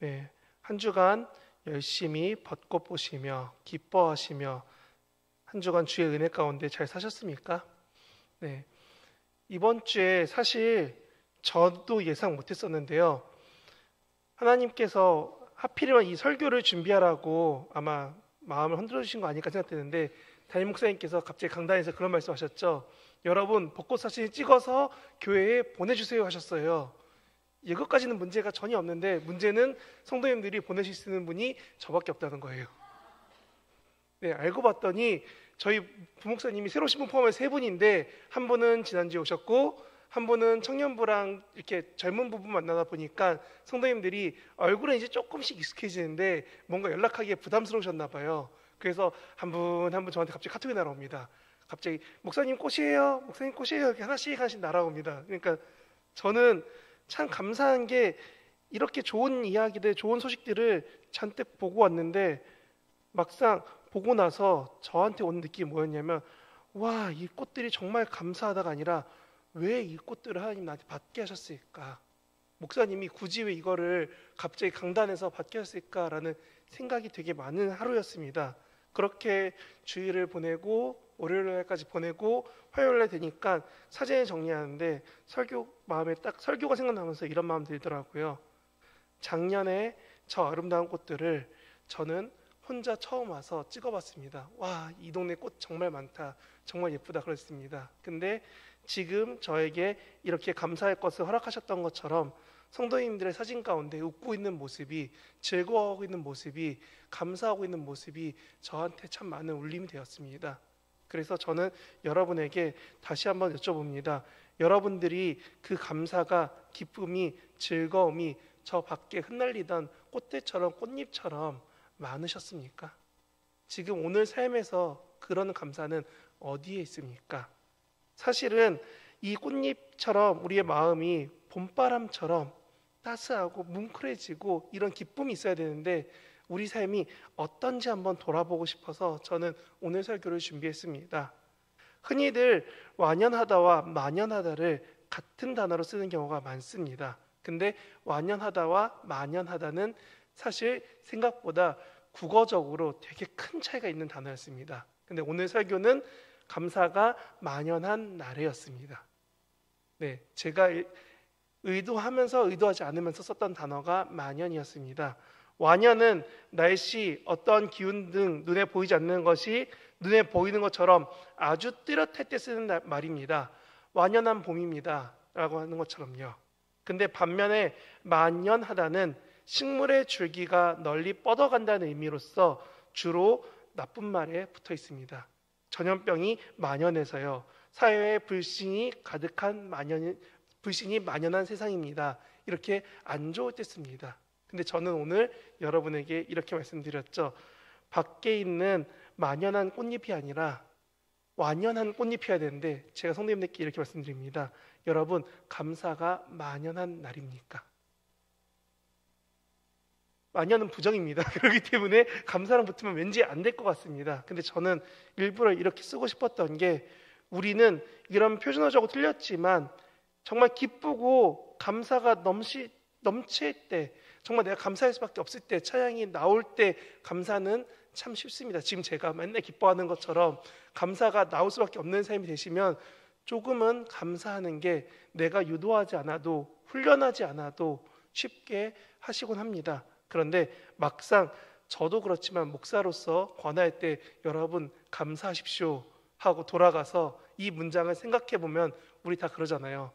네, 한 주간 열심히 벚꽃 보시며 기뻐하시며 한 주간 주의 은혜 가운데 잘 사셨습니까? 네, 이번 주에 사실 저도 예상 못했었는데요. 하나님께서 하필이면 이 설교를 준비하라고 아마 마음을 흔들어 주신 거 아닐까 생각되는데, 담임 목사님께서 갑자기 강단에서 그런 말씀하셨죠. 여러분 벚꽃 사진 찍어서 교회에 보내주세요 하셨어요. 이것까지는 문제가 전혀 없는데, 문제는 성도님들이 보내실 수 있는 분이 저밖에 없다는 거예요. 네, 알고 봤더니 저희 부목사님이 새로 신분 포함해 세 분인데, 한 분은 지난주에 오셨고 한 분은 청년부랑 이렇게 젊은 부부 만나다 보니까 성도님들이 얼굴은 이제 조금씩 익숙해지는데 뭔가 연락하기에 부담스러우셨나 봐요. 그래서 한 분 한 분 저한테 갑자기 카톡이 날아옵니다. 갑자기 목사님 꽃이에요, 목사님 꽃이에요, 이렇게 하나씩 날아옵니다. 그러니까 저는 참 감사한 게, 이렇게 좋은 이야기들, 좋은 소식들을 잔뜩 보고 왔는데 막상 보고 나서 저한테 오는 느낌이 뭐였냐면, 와, 이 꽃들이 정말 감사하다가 아니라 왜 이 꽃들을 하나님 나한테 받게 하셨을까? 목사님이 굳이 왜 이거를 갑자기 강단에서 받게 하셨을까라는 생각이 되게 많은 하루였습니다. 그렇게 주일을 보내고 월요일까지 보내고 화요일에 되니까 사진을 정리하는데 마음에 딱 설교가 생각나면서 이런 마음 들더라고요. 작년에 저 아름다운 꽃들을 저는 혼자 처음 와서 찍어봤습니다. 와, 이 동네 꽃 정말 많다, 정말 예쁘다 그랬습니다. 근데 지금 저에게 이렇게 감사할 것을 허락하셨던 것처럼 성도님들의 사진 가운데 웃고 있는 모습이, 즐거워하고 있는 모습이, 감사하고 있는 모습이 저한테 참 많은 울림이 되었습니다. 그래서 저는 여러분에게 다시 한번 여쭤봅니다. 여러분들이 그 감사가, 기쁨이, 즐거움이 저 밖에 흩날리던 꽃들처럼, 꽃잎처럼 많으셨습니까? 지금 오늘 삶에서 그런 감사는 어디에 있습니까? 사실은 이 꽃잎처럼 우리의 마음이 봄바람처럼 따스하고 뭉클해지고 이런 기쁨이 있어야 되는데, 우리 삶이 어떤지 한번 돌아보고 싶어서 저는 오늘 설교를 준비했습니다. 흔히들 완연하다와 만연하다를 같은 단어로 쓰는 경우가 많습니다. 근데 완연하다와 만연하다는 사실 생각보다 국어적으로 되게 큰 차이가 있는 단어였습니다. 근데 오늘 설교는 감사가 만연한 나래였습니다. 네, 제가 의도하면서 의도하지 않으면서 썼던 단어가 만연이었습니다. 완연은 날씨, 어떤 기운 등 눈에 보이지 않는 것이 눈에 보이는 것처럼 아주 뚜렷할 때 쓰는 말입니다. 완연한 봄입니다 라고 하는 것처럼요. 근데 반면에 만연하다는 식물의 줄기가 널리 뻗어간다는 의미로서 주로 나쁜 말에 붙어 있습니다. 전염병이 만연해서요, 사회에 불신이 가득한 불신이 만연한 세상입니다, 이렇게 안 좋을 때 씁니다. 근데 저는 오늘 여러분에게 이렇게 말씀드렸죠. 밖에 있는 만연한 꽃잎이 아니라 완연한 꽃잎이어야 되는데, 제가 성도님들께 이렇게 말씀드립니다. 여러분, 감사가 만연한 날입니까? 만연은 부정입니다. 그렇기 때문에 감사랑 붙으면 왠지 안 될 것 같습니다. 근데 저는 일부러 이렇게 쓰고 싶었던 게, 우리는 이런 표준어적으로 틀렸지만 정말 기쁘고 감사가 넘칠 때, 정말 내가 감사할 수밖에 없을 때, 찬양이 나올 때 감사는 참 쉽습니다. 지금 제가 맨날 기뻐하는 것처럼 감사가 나올 수밖에 없는 삶이 되시면 조금은 감사하는 게 내가 유도하지 않아도, 훈련하지 않아도 쉽게 하시곤 합니다. 그런데 막상 저도 그렇지만 목사로서 권할 때 여러분 감사하십시오 하고 돌아가서 이 문장을 생각해 보면 우리 다 그러잖아요.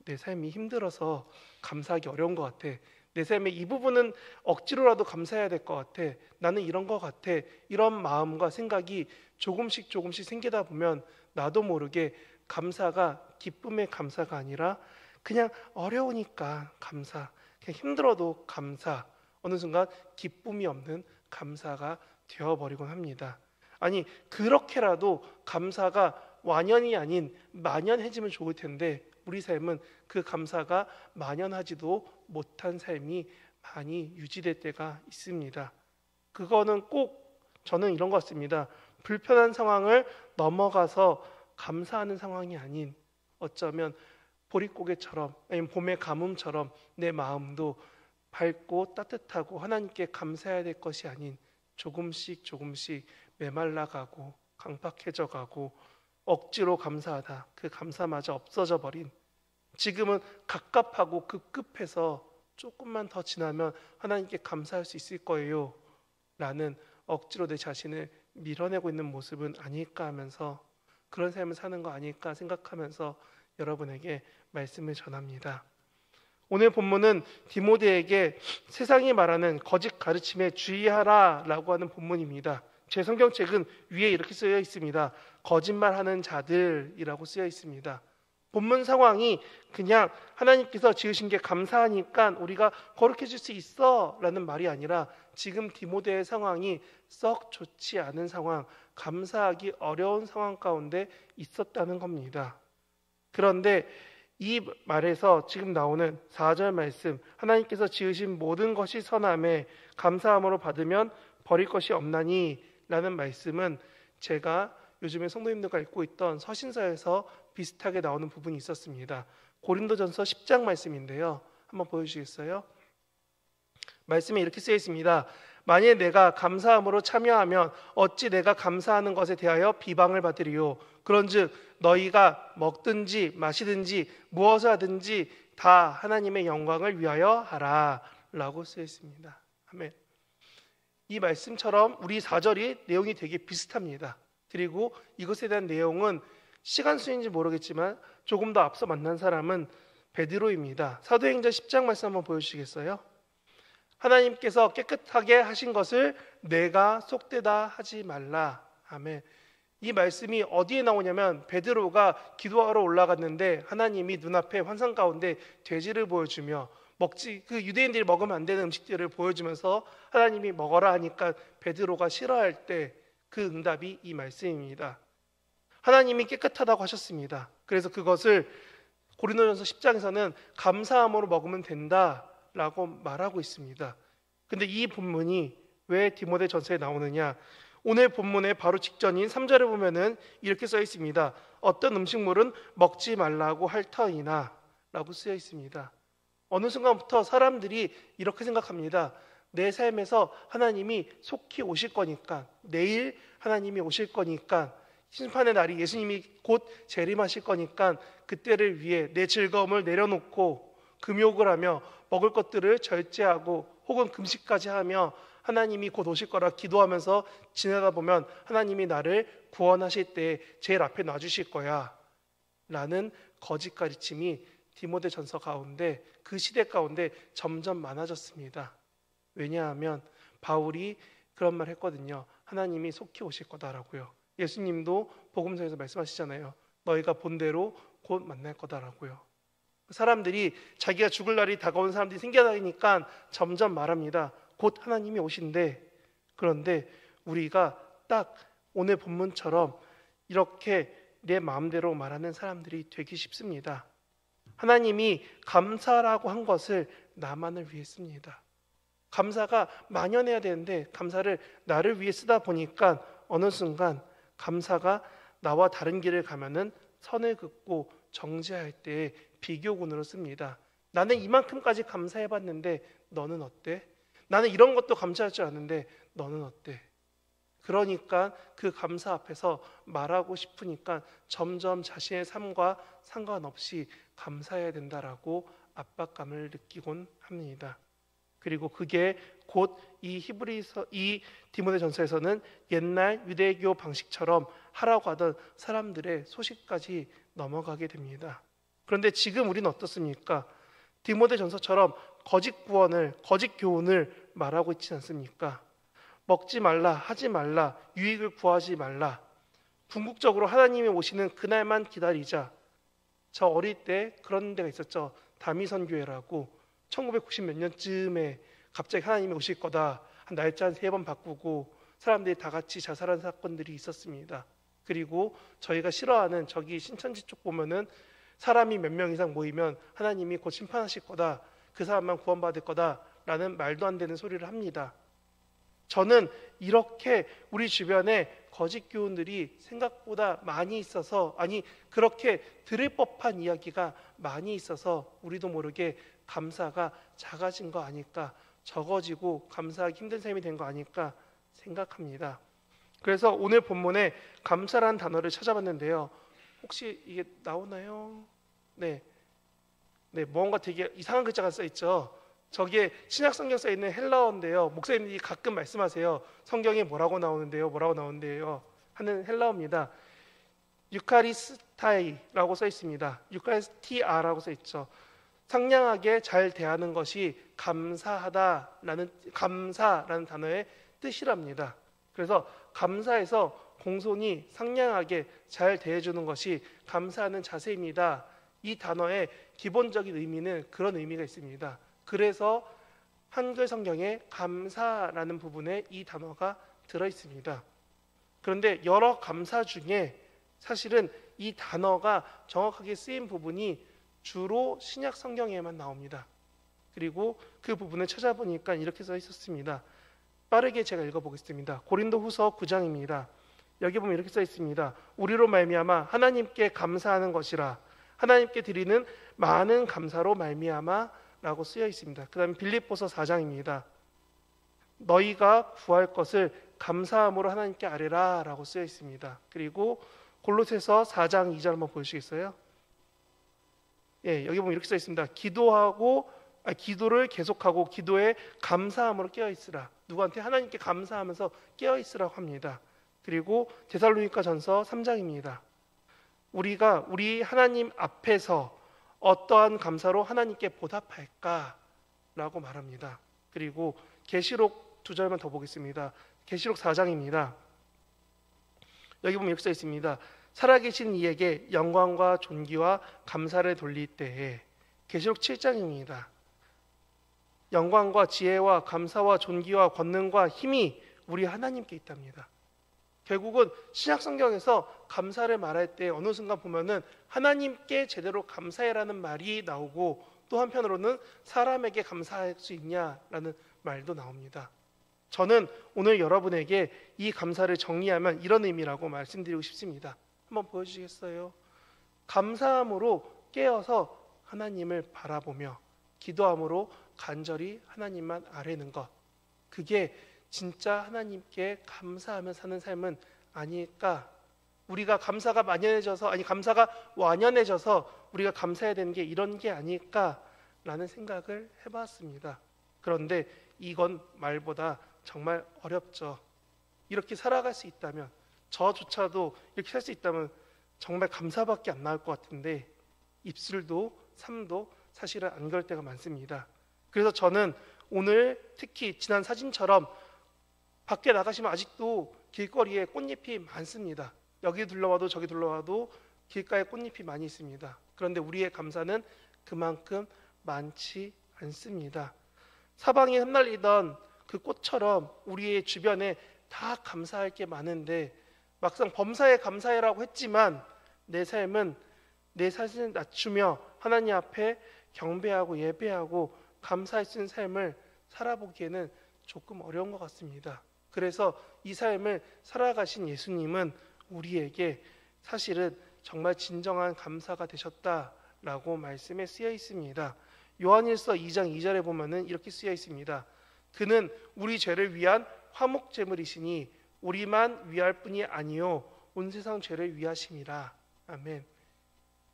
내 삶이 힘들어서 감사하기 어려운 것 같아. 내 삶의 이 부분은 억지로라도 감사해야 될 것 같아. 나는 이런 것 같아. 이런 마음과 생각이 조금씩 생기다 보면 나도 모르게 감사가 기쁨의 감사가 아니라 그냥 어려우니까 감사, 그냥 힘들어도 감사, 어느 순간 기쁨이 없는 감사가 되어버리곤 합니다. 아니, 그렇게라도 감사가 완연이 아닌 만연해지면 좋을 텐데 우리 삶은 그 감사가 만연하지도 못한 삶이 많이 유지될 때가 있습니다. 그거는 꼭 저는 이런 것 같습니다. 불편한 상황을 넘어가서 감사하는 상황이 아닌, 어쩌면 보릿고개처럼 아니면 봄의 가뭄처럼 내 마음도 밝고 따뜻하고 하나님께 감사해야 될 것이 아닌 조금씩 조금씩 메말라가고 강팍해져가고 억지로 감사하다 그 감사마저 없어져 버린, 지금은 갑갑하고 급급해서 조금만 더 지나면 하나님께 감사할 수 있을 거예요 라는 억지로 내 자신을 밀어내고 있는 모습은 아닐까 하면서, 그런 삶을 사는 거 아닐까 생각하면서 여러분에게 말씀을 전합니다. 오늘 본문은 디모데에게 세상이 말하는 거짓 가르침에 주의하라 라고 하는 본문입니다. 제 성경책은 위에 이렇게 쓰여 있습니다. 거짓말하는 자들이라고 쓰여 있습니다. 본문 상황이 그냥 하나님께서 지으신 게 감사하니까 우리가 거룩해질 수 있어 라는 말이 아니라, 지금 디모데의 상황이 썩 좋지 않은 상황, 감사하기 어려운 상황 가운데 있었다는 겁니다. 그런데 이 말에서 지금 나오는 4절 말씀, 하나님께서 지으신 모든 것이 선함에 감사함으로 받으면 버릴 것이 없나니 라는 말씀은 제가 요즘에 성도님들과 읽고 있던 서신서에서 비슷하게 나오는 부분이 있었습니다. 고린도전서 10장 말씀인데요. 한번 보여주시겠어요? 말씀에 이렇게 쓰여 있습니다. 만일 내가 감사함으로 참여하면 어찌 내가 감사하는 것에 대하여 비방을 받으리요. 그런즉 너희가 먹든지 마시든지 무엇을 하든지 다 하나님의 영광을 위하여 하라 라고 쓰여 있습니다. 아멘. 이 말씀처럼 우리 4절이 내용이 되게 비슷합니다. 그리고 이것에 대한 내용은 시간 수인지 모르겠지만 조금 더 앞서 만난 사람은 베드로입니다. 사도행전 10장 말씀 한번 보여주시겠어요? 하나님께서 깨끗하게 하신 것을 내가 속되다 하지 말라. 아멘. 이 말씀이 어디에 나오냐면, 베드로가 기도하러 올라갔는데 하나님이 눈앞에 환상 가운데 돼지를 보여주며 그 유대인들이 먹으면 안 되는 음식들을 보여주면서 하나님이 먹어라 하니까 베드로가 싫어할 때 그 응답이 이 말씀입니다. 하나님이 깨끗하다고 하셨습니다. 그래서 그것을 고린도전서 10장에서는 감사함으로 먹으면 된다라고 말하고 있습니다. 근데 이 본문이 왜 디모데 전서에 나오느냐? 오늘 본문의 바로 직전인 3절에 보면은 이렇게 써 있습니다. 어떤 음식물은 먹지 말라고 할 터이나 라고 쓰여 있습니다. 어느 순간부터 사람들이 이렇게 생각합니다. 내 삶에서 하나님이 속히 오실 거니까, 내일 하나님이 오실 거니까, 심판의 날이 예수님이 곧 재림하실 거니까 그때를 위해 내 즐거움을 내려놓고 금욕을 하며 먹을 것들을 절제하고 혹은 금식까지 하며 하나님이 곧 오실 거라 기도하면서 지내다 보면 하나님이 나를 구원하실 때 제일 앞에 놔주실 거야 라는 거짓 가르침이 디모데 전서 가운데, 그 시대 가운데 점점 많아졌습니다. 왜냐하면 바울이 그런 말 했거든요. 하나님이 속히 오실 거다라고요. 예수님도 복음서에서 말씀하시잖아요. 너희가 본대로 곧 만날 거다라고요. 사람들이 자기가 죽을 날이 다가온 사람들이 생겨나니까 점점 말합니다. 곧 하나님이 오신대. 그런데 우리가 딱 오늘 본문처럼 이렇게 내 마음대로 말하는 사람들이 되기 쉽습니다. 하나님이 감사라고 한 것을 나만을 위해 씁니다. 감사가 만연해야 되는데 감사를 나를 위해 쓰다 보니까 어느 순간 감사가 나와 다른 길을 가면은 선을 긋고 정죄할 때 비교군으로 씁니다. 나는 이만큼까지 감사해봤는데 너는 어때? 나는 이런 것도 감사할 줄 아는데 너는 어때? 그러니까 그 감사 앞에서 말하고 싶으니까 점점 자신의 삶과 상관없이 감사해야 된다라고 압박감을 느끼곤 합니다. 그리고 그게 곧 이 디모데 전서에서는 옛날 유대교 방식처럼 하라고 하던 사람들의 소식까지 넘어가게 됩니다. 그런데 지금 우리는 어떻습니까? 디모데 전서처럼 거짓 구원을, 거짓 교훈을 말하고 있지 않습니까? 먹지 말라, 하지 말라, 유익을 구하지 말라. 궁극적으로 하나님이 오시는 그날만 기다리자. 저 어릴 때 그런 데가 있었죠. 다미선교회라고. 1990 몇 년쯤에 갑자기 하나님이 오실 거다. 한 날짜 한 3번 바꾸고 사람들이 다 같이 자살한 사건들이 있었습니다. 그리고 저희가 싫어하는 저기 신천지 쪽 보면은 사람이 몇 명 이상 모이면 하나님이 곧 심판하실 거다. 그 사람만 구원받을 거다라는 말도 안 되는 소리를 합니다. 저는 이렇게 우리 주변에 거짓 교훈들이 생각보다 많이 있어서, 아니 그렇게 들을 법한 이야기가 많이 있어서 우리도 모르게 감사가 작아진 거 아닐까, 적어지고 감사하기 힘든 삶이 된 거 아닐까 생각합니다. 그래서 오늘 본문에 감사라는 단어를 찾아봤는데요. 혹시 이게 나오나요? 네, 뭔가 되게 이상한 글자가 써 있죠. 저기에 신약 성경 써 있는 헬라어인데요. 목사님들이 가끔 말씀하세요. 성경에 뭐라고 나오는데요, 뭐라고 나오는데요 하는 헬라어입니다. 유카리스타이라고 써 있습니다. 유카리스티아라고 써 있죠. 상냥하게 잘 대하는 것이 감사라는 단어의 뜻이랍니다. 그래서 감사에서 공손히 상냥하게 잘 대해주는 것이 감사하는 자세입니다. 이 단어의 기본적인 의미는 그런 의미가 있습니다. 그래서 한글 성경에 감사라는 부분에 이 단어가 들어 있습니다. 그런데 여러 감사 중에 사실은 이 단어가 정확하게 쓰인 부분이 주로 신약 성경에만 나옵니다. 그리고 그 부분을 찾아보니까 이렇게 써 있었습니다. 빠르게 제가 읽어보겠습니다. 고린도후서 9장입니다. 여기 보면 이렇게 써 있습니다. 우리로 말미암아 하나님께 감사하는 것이라, 하나님께 드리는 많은 감사로 말미암아 라고 쓰여 있습니다. 그 다음에 빌립보서 4장입니다. 너희가 구할 것을 감사함으로 하나님께 아뢰라 라고 쓰여 있습니다. 그리고 골로새서 4장 2절 한번 보시겠어요? 예, 여기 보면 이렇게 써 있습니다. 기도를 계속하고 기도에 감사함으로 깨어 있으라. 누구한테? 하나님께 감사하면서 깨어 있으라고 합니다. 그리고 데살로니가 전서 3장입니다. 우리가 우리 하나님 앞에서 어떠한 감사로 하나님께 보답할까라고 말합니다. 그리고 계시록 2절만 더 보겠습니다. 계시록 4장입니다. 여기 보면 이렇게 써 있습니다. 살아계신 이에게 영광과 존귀와 감사를 돌릴 때에, 계시록 7장입니다. 영광과 지혜와 감사와 존귀와 권능과 힘이 우리 하나님께 있답니다. 결국은 신약 성경에서 감사를 말할 때 어느 순간 보면은 하나님께 제대로 감사해라는 말이 나오고, 또 한편으로는 사람에게 감사할 수 있냐라는 말도 나옵니다. 저는 오늘 여러분에게 이 감사를 정리하면 이런 의미라고 말씀드리고 싶습니다. 한번 보여주시겠어요? 감사함으로 깨어서 하나님을 바라보며 기도함으로 간절히 하나님만 아뢰는 것, 그게 진짜 하나님께 감사하며 사는 삶은 아닐까. 우리가 감사가 완연해져서 우리가 감사해야 되는 게 이런 게 아닐까라는 생각을 해봤습니다. 그런데 이건 말보다 정말 어렵죠. 이렇게 살아갈 수 있다면, 저조차도 이렇게 살 수 있다면 정말 감사밖에 안 나올 것 같은데, 입술도 삶도 사실은 안 그럴 때가 많습니다. 그래서 저는 오늘 특히 지난 사진처럼 밖에 나가시면 아직도 길거리에 꽃잎이 많습니다. 여기 둘러와도 저기 둘러와도 길가에 꽃잎이 많이 있습니다. 그런데 우리의 감사는 그만큼 많지 않습니다. 사방에 흩날리던 그 꽃처럼 우리의 주변에 다 감사할 게 많은데, 막상 범사에 감사해라고 했지만 내 삶은 내 자신을 낮추며 하나님 앞에 경배하고 예배하고 감사할 수 있는 삶을 살아보기에는 조금 어려운 것 같습니다. 그래서 이 삶을 살아가신 예수님은 우리에게 사실은 정말 진정한 감사가 되셨다라고 말씀에 쓰여 있습니다. 요한일서 2장 2절에 보면은 이렇게 쓰여 있습니다. 그는 우리 죄를 위한 화목제물이시니 우리만 위할 뿐이 아니요 온 세상 죄를 위하심이라. 아멘.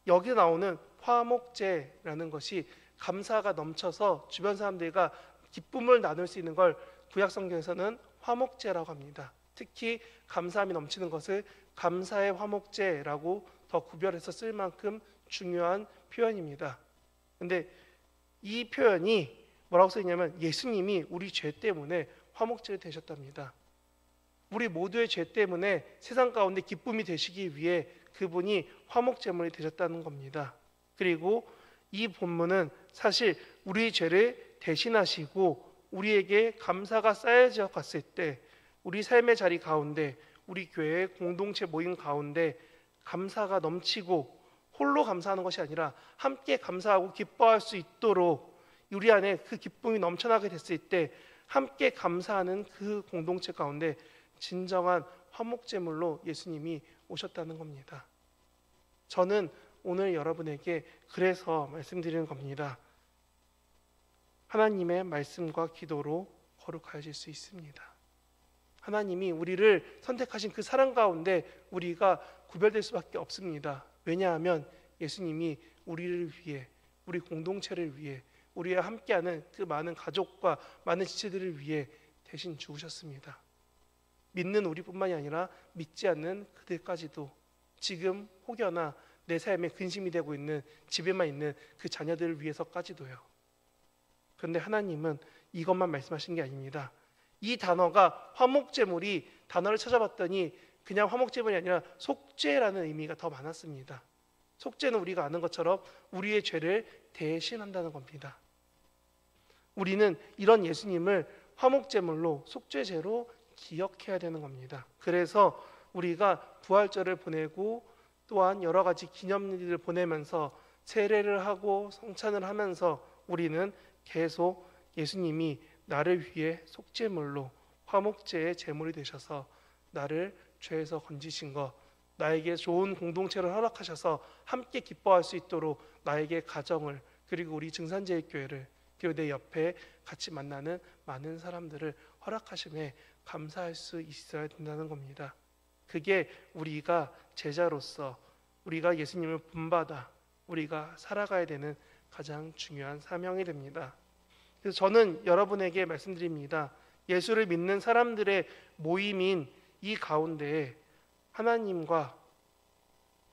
여기 나오는 화목제라는 것이 감사가 넘쳐서 주변 사람들과 기쁨을 나눌 수 있는 걸 구약 성경에서는 화목제라고 합니다. 특히 감사함이 넘치는 것을 감사의 화목제라고 더 구별해서 쓸 만큼 중요한 표현입니다. 근데 이 표현이 뭐라고 써있냐면 예수님이 우리 죄 때문에 화목제가 되셨답니다. 우리 모두의 죄 때문에 세상 가운데 기쁨이 되시기 위해 그분이 화목제물이 되셨다는 겁니다. 그리고 이 본문은 사실 우리 죄를 대신하시고 우리에게 감사가 쌓여져 갔을 때 우리 삶의 자리 가운데, 우리 교회의 공동체 모임 가운데 감사가 넘치고 홀로 감사하는 것이 아니라 함께 감사하고 기뻐할 수 있도록 우리 안에 그 기쁨이 넘쳐나게 됐을 때 함께 감사하는 그 공동체 가운데 진정한 화목제물로 예수님이 오셨다는 겁니다. 저는 오늘 여러분에게 그래서 말씀드리는 겁니다. 하나님의 말씀과 기도로 거룩하실 수 있습니다. 하나님이 우리를 선택하신 그 사랑 가운데 우리가 구별될 수밖에 없습니다. 왜냐하면 예수님이 우리를 위해, 우리 공동체를 위해, 우리와 함께하는 그 많은 가족과 많은 지체들을 위해 대신 죽으셨습니다. 믿는 우리뿐만이 아니라 믿지 않는 그들까지도, 지금 혹여나 내 삶에 근심이 되고 있는, 집에만 있는 그 자녀들을 위해서까지도요. 그런데 하나님은 이것만 말씀하신 게 아닙니다. 이 단어가 화목제물이, 단어를 찾아봤더니 그냥 화목제물이 아니라 속죄라는 의미가 더 많았습니다. 속죄는 우리가 아는 것처럼 우리의 죄를 대신한다는 겁니다. 우리는 이런 예수님을 화목제물로, 속죄제로 기억해야 되는 겁니다. 그래서 우리가 부활절을 보내고 또한 여러 가지 기념일을 보내면서 세례를 하고 성찬을 하면서 우리는 계속 예수님이 나를 위해 속죄물로, 화목제의 제물이 되셔서 나를 죄에서 건지신 것, 나에게 좋은 공동체를 허락하셔서 함께 기뻐할 수 있도록 나에게 가정을, 그리고 우리 증산제일교회를, 그리고 내 옆에 같이 만나는 많은 사람들을 허락하심에 감사할 수 있어야 된다는 겁니다. 그게 우리가 제자로서, 우리가 예수님을 본받아 우리가 살아가야 되는 가장 중요한 사명이 됩니다. 그래서 저는 여러분에게 말씀드립니다. 예수를 믿는 사람들의 모임인 이 가운데에 하나님과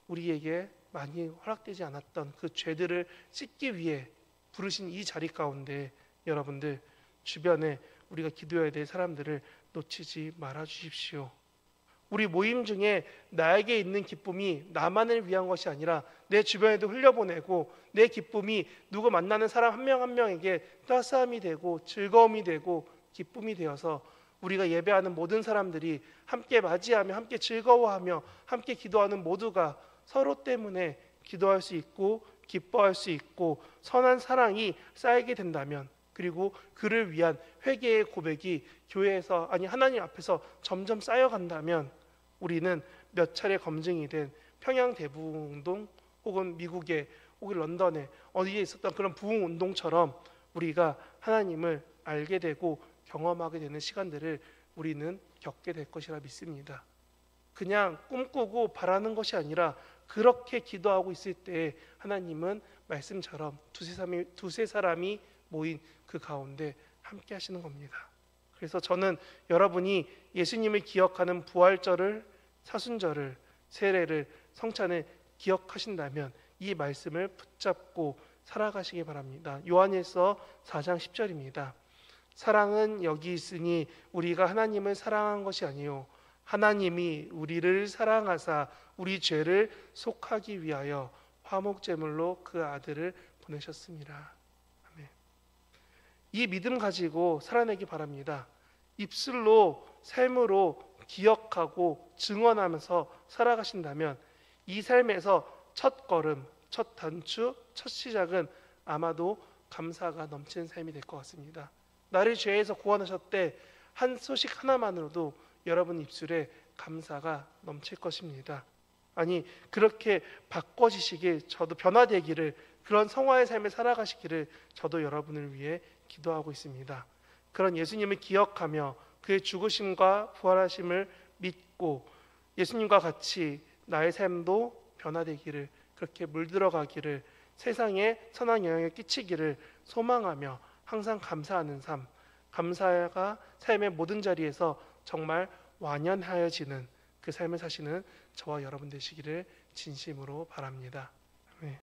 우리에게 많이 허락되지 않았던 그 죄들을 씻기 위해 부르신 이 자리 가운데 여러분들 주변에 우리가 기도해야 될 사람들을 놓치지 말아 주십시오. 우리 모임 중에 나에게 있는 기쁨이 나만을 위한 것이 아니라 내 주변에도 흘려보내고, 내 기쁨이 누구 만나는 사람 한 명 한 명에게 따스함이 되고 즐거움이 되고 기쁨이 되어서 우리가 예배하는 모든 사람들이 함께 맞이하며 함께 즐거워하며 함께 기도하는 모두가 서로 때문에 기도할 수 있고 기뻐할 수 있고 선한 사랑이 쌓이게 된다면, 그리고 그를 위한 회개의 고백이 교회에서, 아니 하나님 앞에서 점점 쌓여간다면, 우리는 몇 차례 검증이 된 평양 대부흥운동 혹은 미국의 혹은 런던에 어디에 있었던 그런 부흥운동처럼 우리가 하나님을 알게 되고 경험하게 되는 시간들을 우리는 겪게 될 것이라 믿습니다. 그냥 꿈꾸고 바라는 것이 아니라 그렇게 기도하고 있을 때 하나님은 말씀처럼 두세 사람이 모인 그 가운데 함께 하시는 겁니다. 그래서 저는 여러분이 예수님을 기억하는 부활절을, 사순절을, 세례를, 성찬을 기억하신다면 이 말씀을 붙잡고 살아가시기 바랍니다. 요한일서 4장 10절입니다. 사랑은 여기 있으니 우리가 하나님을 사랑한 것이 아니요 하나님이 우리를 사랑하사 우리 죄를 속하기 위하여 화목제물로 그 아들을 보내셨습니다. 아멘. 이 믿음 가지고 살아내기 바랍니다. 입술로, 삶으로 기억하고 증언하면서 살아가신다면 이 삶에서 첫 걸음, 첫 단추, 첫 시작은 아마도 감사가 넘치는 삶이 될 것 같습니다. 나를 죄에서 구원하셨대 한 소식 하나만으로도 여러분 입술에 감사가 넘칠 것입니다. 아니 그렇게 바꿔지시길, 저도 변화되기를, 그런 성화의 삶을 살아가시기를 저도 여러분을 위해 기도하고 있습니다. 그런 예수님을 기억하며 그의 죽으심과 부활하심을 믿고 예수님과 같이 나의 삶도 변화되기를, 그렇게 물들어가기를, 세상에 선한 영향을 끼치기를 소망하며 항상 감사하는 삶, 감사가 삶의 모든 자리에서 정말 완연하여지는 그 삶을 사시는 저와 여러분 되시기를 진심으로 바랍니다.